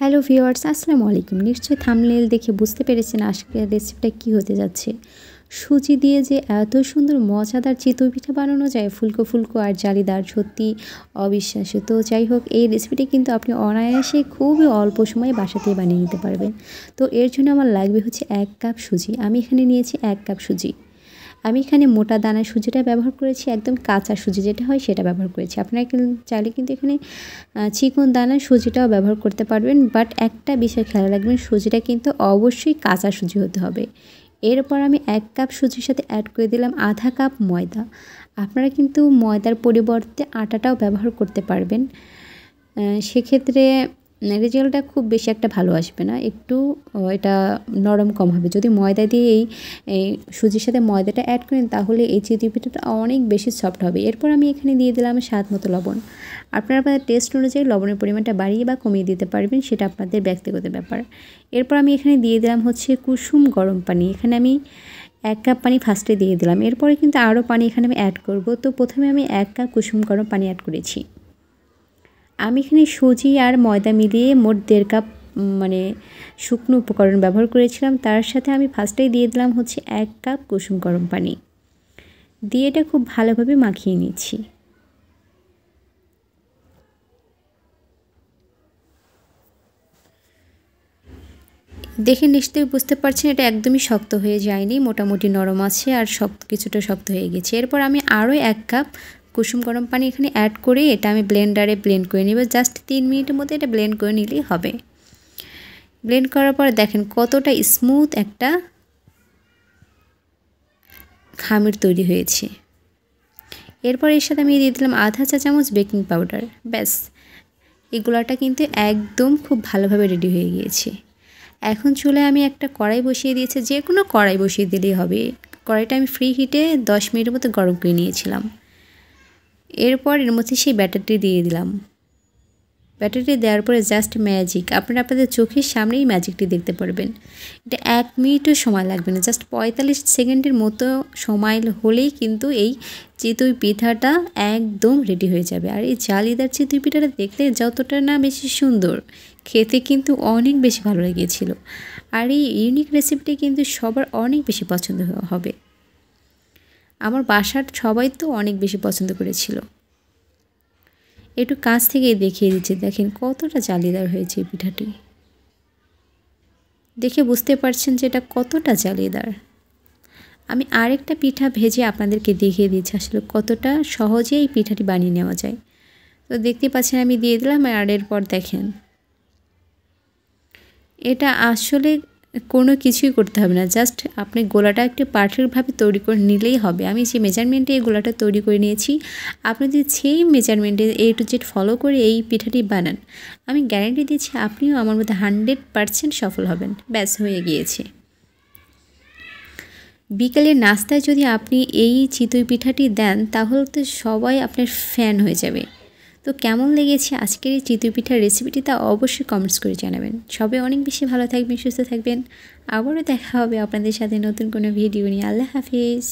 Hello viewers, আসসালামু আলাইকুম। নিশ্চয়ই থাম্বনেল দেখে বুঝতে পেরেছেন আজকের রেসিপিটা কী হতে যাচ্ছে। সুজি দিয়ে যে এত সুন্দর মজাদার চিতই পিঠা বানানো যায়, ফুলকো ফুলকো আর জালিদার, সত্যি অবিশ্বাস্য। তো যাই হোক, এই রেসিপিটি কিন্তু আপনি অনায়াসে খুবই অল্প সময়ে বাসাতেই বানিয়ে নিতে পারবেন। তো এর জন্য আমার লাগবে হচ্ছে 1 কাপ সুজি। আমি এখানে নিয়েছি 1 কাপ সুজি। আমি এখানে মোটা দানার সুজিটা ব্যবহার করেছি, একদম কাঁচা সুজি যেটা হয় সেটা ব্যবহার করেছি। আপনারা চাইলে কিন্তু এখানে চিকন দানার সুজিটাও ব্যবহার করতে পারবেন, বাট একটা বিষয় খেয়াল রাখবেন, সুজিটা কিন্তু অবশ্যই কাঁচা সুজি হতে হবে। এরপর আমি 1 কাপ সুজির সাথে অ্যাড করে দিলাম আধা কাপ ময়দা। আপনারা কিন্তু ময়দার পরিবর্তে আটাটাও ব্যবহার করতে পারবেন। সেক্ষেত্রে রেজাল্টটা খুব বেশি একটা ভালো আসবে না, একটু এটা নরম কম হবে। যদি ময়দা দিয়ে এই সুজির সাথে ময়দাটা অ্যাড করেন তাহলে এই চিতই পিঠাটা অনেক বেশি সফট হবে। এরপর আমি এখানে দিয়ে দিলাম স্বাদ মতো লবণ। আপনারা আপনাদের টেস্ট অনুযায়ী লবণের পরিমাণটা বাড়িয়ে বা কমিয়ে দিতে পারবেন, সেটা আপনাদের ব্যক্তিগত ব্যাপার। এরপর আমি এখানে দিয়ে দিলাম হচ্ছে কুসুম গরম পানি। এখানে আমি 1 কাপ পানি ফার্স্টে দিয়ে দিলাম, এরপরে কিন্তু আরও পানি এখানে আমি অ্যাড করব। তো প্রথমে আমি 1 কাপ কুসুম গরম পানি অ্যাড করেছি। আমি এখানে সুজি আর ময়দা মিলিয়ে মোট 1.5 কাপ শুকনো উপকরণ ব্যবহার করেছিলাম। তার সাথে আমি ফার্স্টেই দিয়ে দিলাম হচ্ছে 1 কাপ কুসুম গরম পানি দিয়ে এটা খুব ভালোভাবে মাখিয়ে নিচ্ছি। দেখে নিশ্চয়ই বুঝতে পারছেন এটা একদমই শক্ত হয়ে যায়নি, মোটামুটি নরম আছে আর কিছুটা শক্ত হয়ে গেছে। এরপর আমি আরও 1 কাপ কুসুম গরম পানি এখানে অ্যাড করে এটা আমি ব্লেন্ডারে ব্লেন্ড করে নেব। জাস্ট 3 মিনিটের মধ্যে এটা ব্লেন্ড করে নিলেই হবে। ব্লেন্ড করার পর দেখেন কতটা স্মুথ একটা খামির তৈরি হয়েছে। এরপর এর সাথে আমি দিয়ে দিলাম আধা চা চামচ বেকিং পাউডার। ব্যাস, এগুলাটা কিন্তু একদম খুব ভালোভাবে রেডি হয়ে গিয়েছে। এখন চুলায় আমি একটা কড়াই বসিয়ে দিয়েছি, যে কোনো কড়াই বসিয়ে দিলেই হবে। কড়াইটা আমি ফ্রি হিটে 10 মিনিটের মতো গরম করে নিয়েছিলাম। এরপর এর মধ্যে সেই ব্যাটারটি দিয়ে দিলাম। ব্যাটারটি দেওয়ার পরে জাস্ট ম্যাজিক, আপনারা আপনাদের চোখের সামনেই ম্যাজিকটি দেখতে পারবেন। এটা 1 মিনিটও সময় লাগবে না, জাস্ট 45 সেকেন্ডের মতো সময় হলেই কিন্তু এই চিতই পিঠাটা একদম রেডি হয়ে যাবে। আর এই জালিদার চিতই পিঠাটা দেখতে যতটা না বেশি সুন্দর, খেতে কিন্তু অনেক বেশি ভালো লেগেছিল। আর এই ইউনিক রেসিপিটি কিন্তু সবার অনেক বেশি পছন্দ হবে। আমার বাসার সবাই তো অনেক বেশি পছন্দ করেছিল। একটু কাছ থেকে দেখিয়ে দিচ্ছি, দেখেন কতটা জালিদার হয়েছে এই পিঠাটি। দেখে বুঝতে পারছেন যে এটা কতটা জালিদার। আমি আরেকটা পিঠা ভেজে আপনাদেরকে দেখিয়ে দিচ্ছি আসলে কতটা সহজে এই পিঠাটি বানিয়ে নেওয়া যায়। তো দেখতে পাচ্ছেন আমি দিয়ে দিলাম, আর এরপর দেখেন এটা আসলে কোনো কিছুই করতে হবে না, জাস্ট আপনি গোলাটা একটু পারফেক্টভাবে তৈরি করে নিলেই হবে। আমি যে মেজারমেন্টে এই গোলাটা তৈরি করে নিয়েছি, আপনি যদি সেই মেজারমেন্টে A to Z ফলো করে এই পিঠাটি বানান, আমি গ্যারান্টি দিচ্ছি আপনিও আমার মধ্যে 100% সফল হবেন। ব্যাস, হয়ে গিয়েছে। বিকেলের নাস্তায় যদি আপনি এই চিতই পিঠাটি দেন তাহলে তো সবাই আপনার ফ্যান হয়ে যাবে। তো কেমন লেগেছে আজকের এই চিতই পিঠার রেসিপিটি তা অবশ্যই কমেন্টস করে জানাবেন। সবাই অনেক বেশি ভালো থাকবেন, সুস্থ থাকবেন। আবারও দেখা হবে আপনাদের সাথে নতুন কোনো ভিডিও নিয়ে। আল্লাহ হাফিজ।